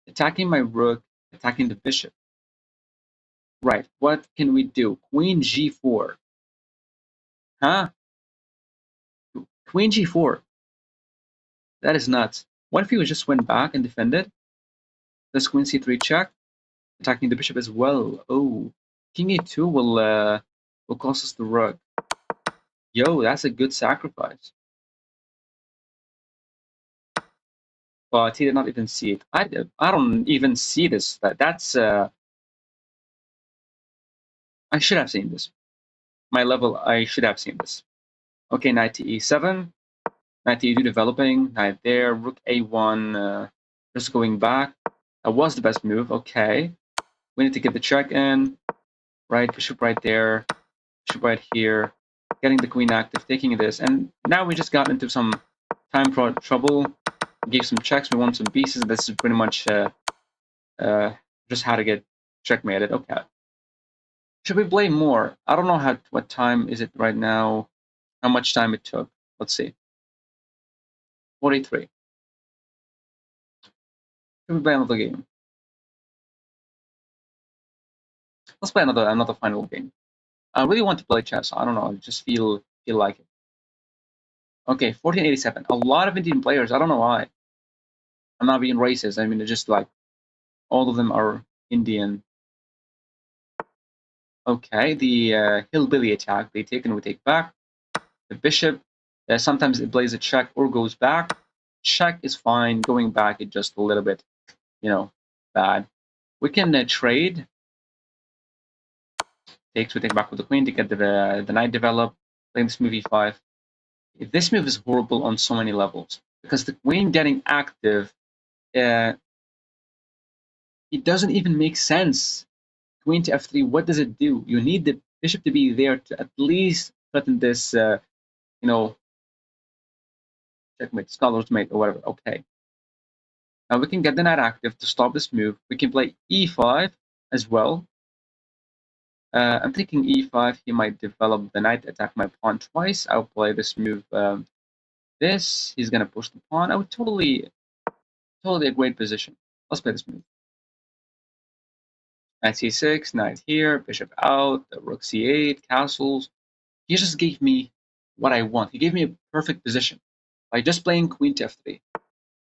attacking my rook, attacking the bishop. Right, what can we do? Queen g4. Huh? Queen g4. That is nuts. What if we just went back and defended? This queen c3 check, attacking the bishop as well. Oh, king a2 will cost us the rook. Yo, that's a good sacrifice. But he did not even see it. I don't even see this. That's I should have seen this. My level, I should have seen this. Okay, knight to e7, knight to e2 developing, knight there, rook a1, just going back. That was the best move. Okay, we need to get the check in. Right, bishop right there, bishop right here, getting the queen active, taking this, and now we just got into some time trouble. Gave some checks. We won some pieces. This is pretty much just how to get checkmated. Okay. Should we play more? I don't know what time is it right now. How much time it took? Let's see. 43. Should we play another game? Let's play another final game. I really want to play chess. I don't know. I just feel like it. Okay, 1487. A lot of Indian players. I don't know why. I'm not being racist. I mean, it's just like all of them are Indian. Okay, the hillbilly attack. They take and we take back. The bishop. Sometimes it plays a check or goes back. Check is fine. Going back is just a little bit, bad. We can trade. We take back with the queen to get the knight developed. Playing this move e5. This move is horrible on so many levels because the queen getting active, it doesn't even make sense. Queen to f3. What does it do? You need the bishop to be there to at least threaten this, checkmate, scholar's mate, or whatever. Okay. Now we can get the knight active to stop this move. We can play e5 as well. I'm thinking e5. He might develop the knight, attack my pawn twice. I'll play this move. He's gonna push the pawn. I would totally a great position. Let's play this move. Knight c6, knight here, bishop out, rook c8, castles. He just gave me what I want. He gave me a perfect position by just playing queen to f3.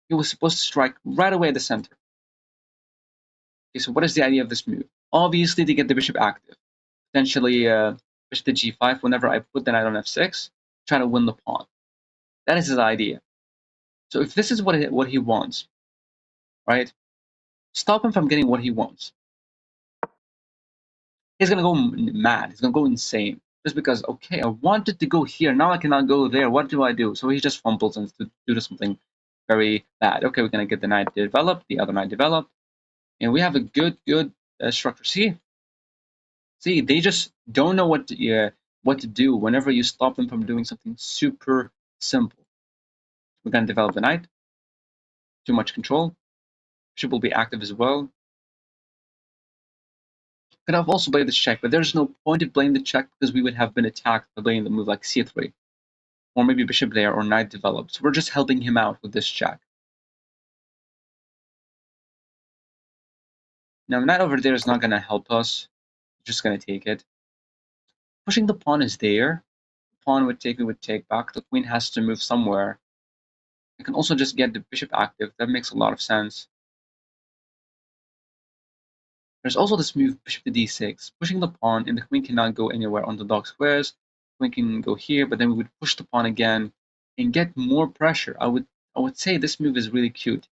He was supposed to strike right away at the center. Okay, so what is the idea of this move? Obviously, to get the bishop active. Potentially bishop to g5 whenever I put the knight on f6, try to win the pawn. That is his idea. So if this is what he wants, right? Stop him from getting what he wants. He's gonna go mad. He's gonna go insane just because. Okay, I wanted to go here. Now I cannot go there. What do I do? So he just fumbles and to do something very bad. Okay, we're gonna get the knight developed, the other knight developed, and we have a good structure. See, they just don't know what to do whenever you stop them from doing something super simple. We're gonna develop the knight. Too much control. Bishop will be active as well. Could have also played this check, but there's no point of playing the check because we would have been attacked by playing the move like c3, or maybe bishop there, or knight developed. So we're just helping him out with this check. Now the knight over there is not going to help us. Just going to take it. Pushing the pawn is there. The pawn would take, we would take back. The queen has to move somewhere. I can also just get the bishop active. That makes a lot of sense. There's also this move, bishop to d6, pushing the pawn, and the queen cannot go anywhere on the dark squares. The queen can go here, but then we would push the pawn again and get more pressure. I would say this move is really cute.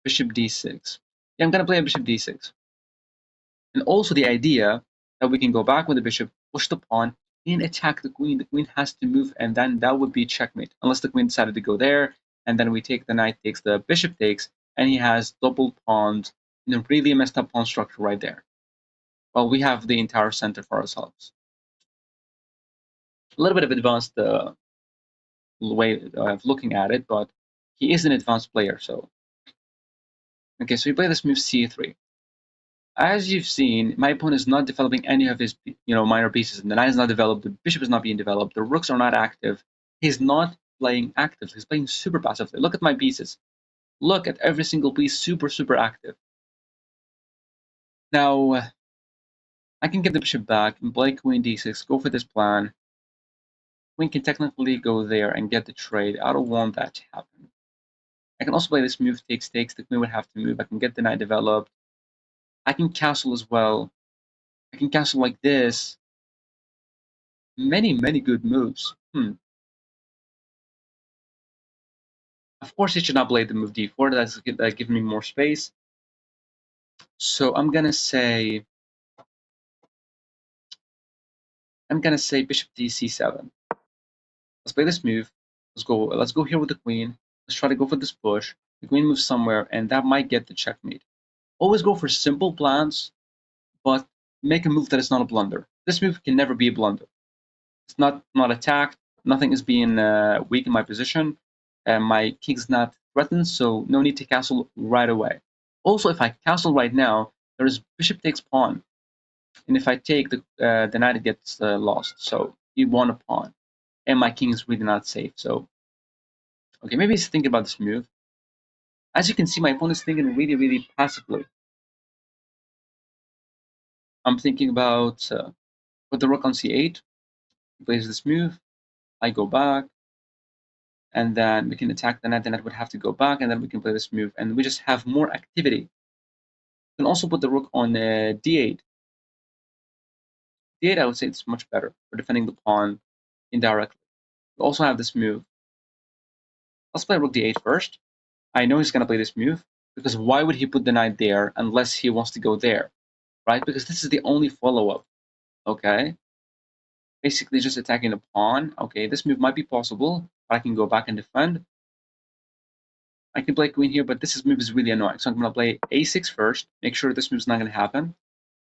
Bishop d6. Yeah, I'm gonna play a bishop d6. And also the idea that we can go back with the bishop, push the pawn, and attack the queen. The queen has to move, and then that would be checkmate. Unless the queen decided to go there, and then we take the knight takes, the bishop takes, and he has double pawns, and a really messed up pawn structure right there. Well, we have the entire center for ourselves. A little bit of advanced way of looking at it, but he is an advanced player, so. Okay, so we play this move c3. As you've seen, my opponent is not developing any of his minor pieces. And the knight is not developed, the bishop is not being developed, the rooks are not active. He's not playing active, he's playing super passively. Look at my pieces. Look at every single piece, super active. Now, I can get the bishop back and play queen d6, go for this plan. Queen can technically go there and get the trade. I don't want that to happen. I can also play this move, takes. The queen would have to move. I can get the knight developed. I can castle as well. I can castle like this. Many good moves. Of course, he should not play the move d4. That gives me more space. So I'm gonna say bishop dc7. Let's play this move. Let's go here with the queen. Let's try to go for this push. The queen moves somewhere, and that might get the checkmate. Always go for simple plans, but make a move that is not a blunder. This move can never be a blunder. It's not attacked. Nothing is being weak in my position. My king's not threatened, so no need to castle right away. Also, if I castle right now, there is bishop takes pawn, and if I take the knight gets lost. So he won a pawn, and my king is really not safe. So, okay, maybe he's thinking about this move. As you can see, my opponent is thinking really passively. I'm thinking about put the rook on c8. He plays this move. I go back, and then we can attack the knight. The knight would have to go back, and then we can play this move, and we just have more activity. We can also put the rook on d8. D8, I would say it's much better for defending the pawn indirectly. We also have this move. Let's play rook d8 first. I know he's going to play this move, because why would he put the knight there unless he wants to go there, right? Because this is the only follow-up, okay? Basically just attacking the pawn. Okay, this move might be possible, but I can go back and defend. I can play queen here, but this move is really annoying. So I'm going to play a6 first, make sure this move's not going to happen.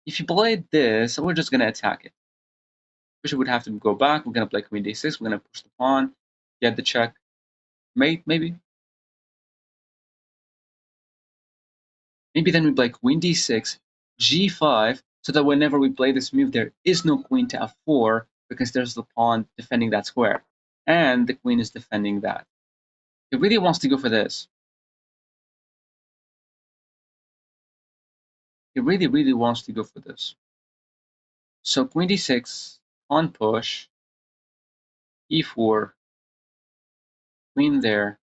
If you play this, we're just going to attack it. Bishop would have to go back. We're going to play queen d6. We're going to push the pawn, get the check. Mate, maybe. Maybe then we play queen d6, g5, so that whenever we play this move, there is no queen to f4 because there's the pawn defending that square. And the queen is defending that. He really wants to go for this. He really wants to go for this. So queen d6, pawn push, e4, queen there.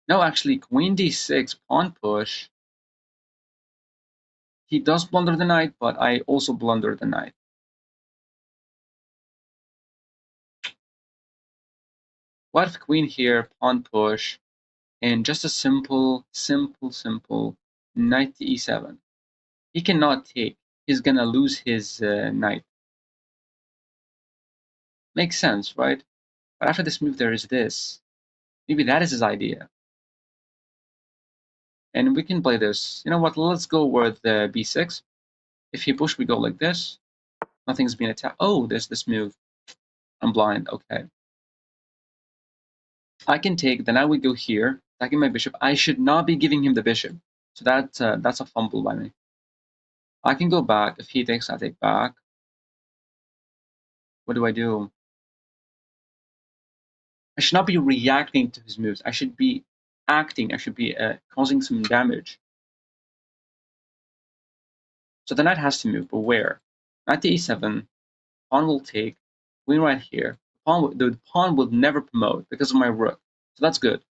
No, actually, queen d6, pawn push. He does blunder the knight, but I also blunder the knight. What if queen here, pawn push, and just a simple knight to e7? He cannot take. He's gonna lose his knight. Makes sense, right? But after this move, there is this. Maybe that is his idea. And we can play this. You know what? Let's go with b6. If he push, we go like this. Nothing's being attacked. Oh, there's this move. I'm blind. Okay. I can take. Then I would go here, attacking my bishop. I should not be giving him the bishop. So that's a fumble by me. I can go back. If he takes, I take back. What do I do? I should not be reacting to his moves. I should be acting. I should be causing some damage. So the knight has to move, but where? Knight to e7. Pawn will take. Queen right here. The pawn will never promote because of my rook. So that's good.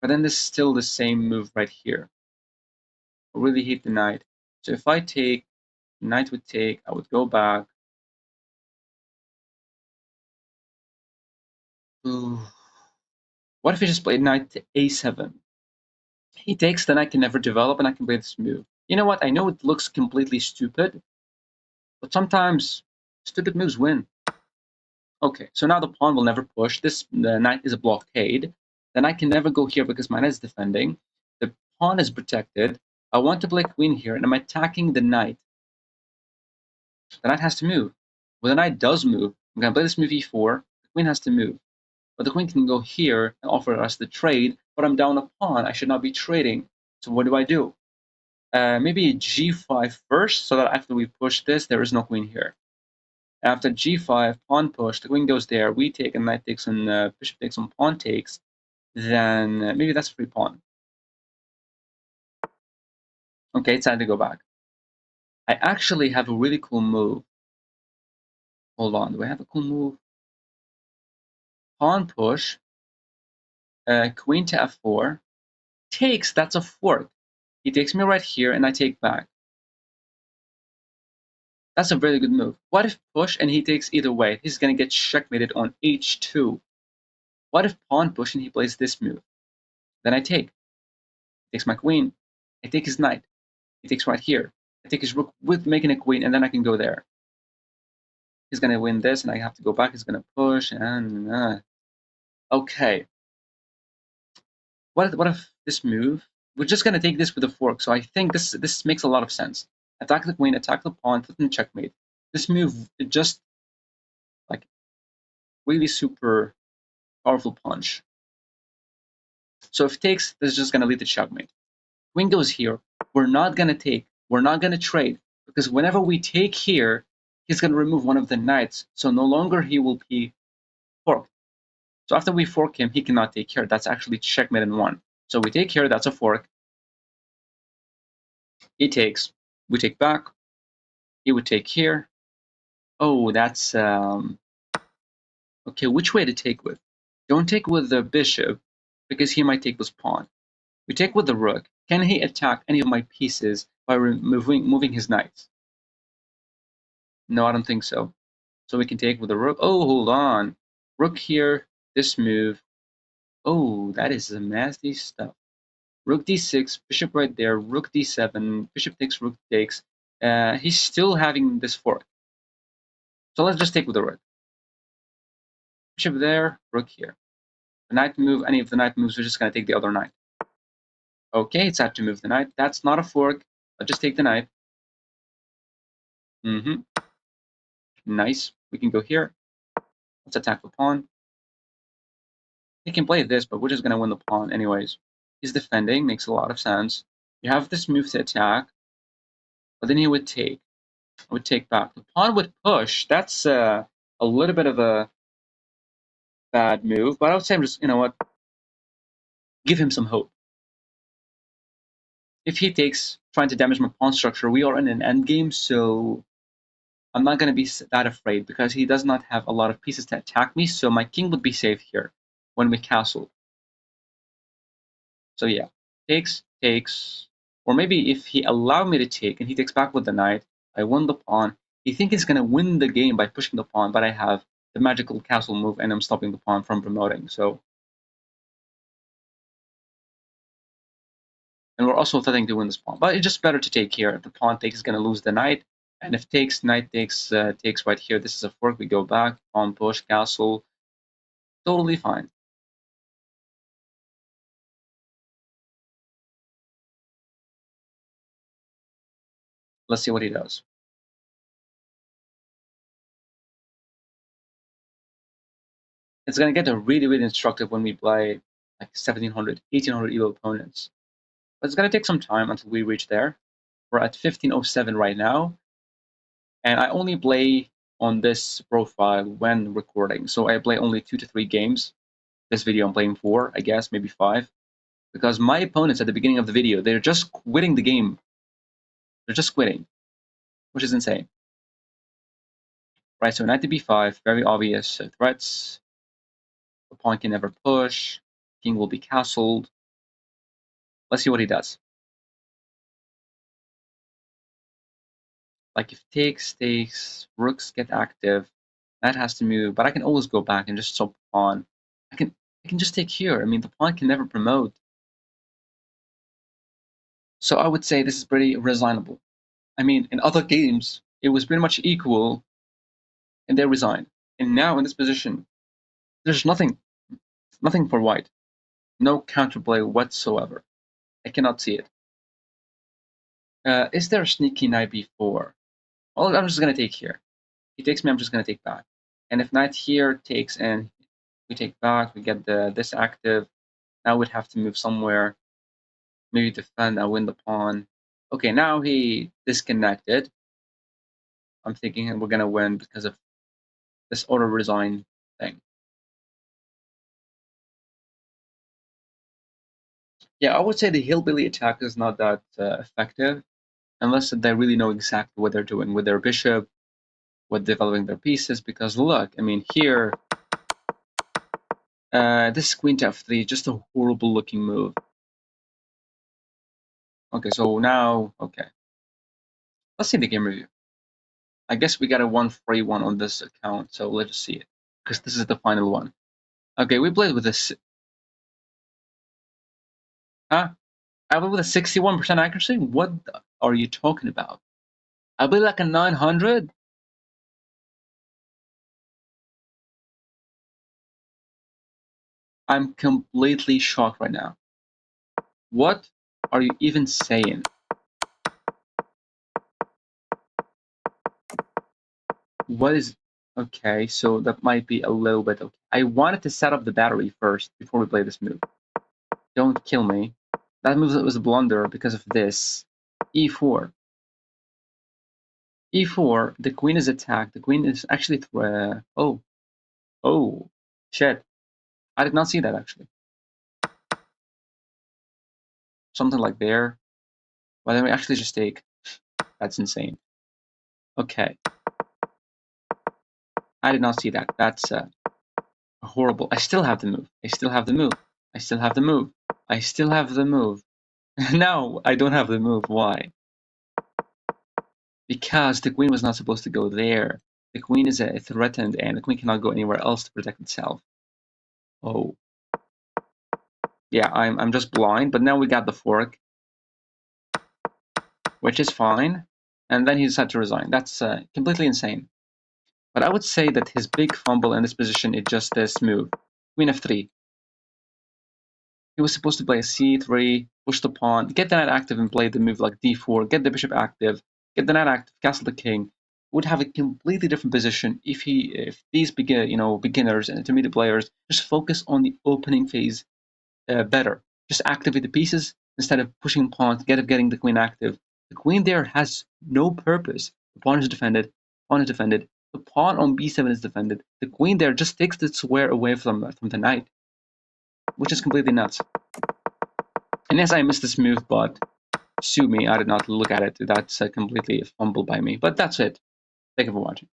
But then there's still the same move right here. I really hate the knight. So if I take, knight would take, I would go back. Ooh. What if he just played knight to a7? He takes, then I can never develop and I can play this move. You know what? I know it looks completely stupid, but sometimes stupid moves win. Okay, so now the pawn will never push. The knight is a blockade. Then I can never go here because my knight is defending. The pawn is protected. I want to play queen here, and I'm attacking the knight. The knight has to move. Well, the knight does move. I'm going to play this move e4. The queen has to move. But the queen can go here and offer us the trade, but I'm down a pawn. I should not be trading. So what do? Maybe g5 first, so that after we push this, there is no queen here. After g5, pawn push, the queen goes there. We take, and knight takes, and bishop takes, and pawn takes. Then maybe that's free pawn. Okay, it's time to go back. I actually have a really cool move. Hold on, do I have a cool move? Pawn push, queen to f4, takes, that's a fork. He takes me right here, and I take back. That's a very good move. What if push and he takes either way? He's going to get checkmated on h2. What if pawn push and he plays this move? Then I take. He takes my queen. I take his knight. He takes right here. I take his rook with making a queen, and then I can go there. He's going to win this, and I have to go back. He's going to push, and okay. What if this move? We're just going to take this with a fork, so I think this makes a lot of sense. Attack the queen, attack the pawn, put in checkmate. This move, it just, like, really super powerful punch. So if takes, this is just going to lead to checkmate. Queen goes here. We're not going to take. We're not going to trade. Because whenever we take here, he's going to remove one of the knights. So no longer he will be forked. So after we fork him, he cannot take here. That's actually checkmate in one. So we take here. That's a fork. He takes. We take back. He would take here. Oh, that's... okay, which way to take with? Don't take with the bishop, because he might take this pawn. We take with the rook. Can he attack any of my pieces by moving his knights? No, I don't think so. So we can take with the rook. Oh, hold on. Rook here, this move. Oh, that is some nasty stuff. Rook d6, bishop right there, rook d7, bishop takes, rook takes. He's still having this fork. So let's just take with the rook. Bishop there, rook here. The knight move, any of the knight moves, we're just going to take the other knight. Okay, it's time to move the knight. That's not a fork. I'll just take the knight. Nice. We can go here. Let's attack the pawn. He can play this, but we're just going to win the pawn anyways. He's defending, makes a lot of sense. You have this move to attack, but then he would take. I would take back. The pawn would push. That's a little bit of a bad move, but I would say I'm just, you know what, give him some hope. If he takes, trying to damage my pawn structure, we are in an endgame, so I'm not going to be that afraid because he does not have a lot of pieces to attack me, so my king would be safe here when we castle. So yeah, takes, Or maybe if he allowed me to take and he takes back with the knight, I won the pawn. He thinks he's going to win the game by pushing the pawn, but I have the magical castle move and I'm stopping the pawn from promoting. So, and we're also threatening to win this pawn, but it's just better to take here. If the pawn takes, is going to lose the knight, and if takes, knight takes, takes right here. This is a fork. We go back, pawn push, castle, totally fine. Let's see what he does. It's going to get really, really instructive when we play like 1700, 1800 ELO opponents. But it's going to take some time until we reach there. We're at 1507 right now. And I only play on this profile when recording. So I play only 2 to 3 games. This video I'm playing 4, I guess, maybe 5. Because my opponents at the beginning of the video, they're just quitting the game. They're just quitting, which is insane. Right, so knight to b5, very obvious threats. The pawn can never push. King will be castled. Let's see what he does. Like if takes, rooks get active, knight has to move, but I can always go back and just stop the pawn. I can just take here. I mean, the pawn can never promote. So I would say this is pretty resignable. I mean, in other games, it was pretty much equal, and they resigned. And now in this position, there's nothing for white. No counterplay whatsoever. I cannot see it. Is there a sneaky knight b4? Well, I'm just going to take here. He takes me, I'm just going to take back. And if knight here takes and we take back, we get this active. Now we'd have to move somewhere. Maybe defend and win the pawn. Okay, now he disconnected. I'm thinking we're going to win because of this auto-resign thing. Yeah, I would say the hillbilly attack is not that effective unless they really know exactly what they're doing with their bishop, with developing their pieces. Because look, I mean, here, this queen to f3 is just a horrible looking move. Okay, so now, okay. Let's see the game review. I guess we got a 1-3-1 on this account, so let's just see it. Because this is the final one. Okay, we played with this. Huh? I played with a 61% accuracy? What are you talking about? I played like a 900? I'm completely shocked right now. What are you even saying? What is... Okay, so that might be a little bit... Okay. I wanted to set up the battery first before we play this move. Don't kill me. That move was a blunder because of this. E4. E4, the queen is attacked. The queen is actually... oh. Oh. Shit. I did not see that, actually. Something like there. Why don't we actually just take... That's insane. Okay. I did not see that. That's horrible. I still have the move. I still have the move. I still have the move. I still have the move. No, I don't have the move. Why? Because the queen was not supposed to go there. The queen is threatened, and the queen cannot go anywhere else to protect itself. Oh. Yeah, I'm just blind, but now we got the fork, which is fine. And then he decided to resign. That's completely insane. But I would say that his big fumble in this position is just this move. Queen f3. He was supposed to play a c3, push the pawn, get the knight active and play the move like d4, get the bishop active, get the knight active, castle the king. Would have a completely different position if these beginners and intermediate players just focus on the opening phase better. Just activate the pieces instead of pushing pawns, getting the queen active. The queen there has no purpose. The pawn is defended. Pawn is defended. The pawn on b7 is defended. The queen there just takes the square away from the knight, which is completely nuts. And yes, I missed this move, but sue me, I did not look at it. That's completely fumbled by me. But that's it. Thank you for watching.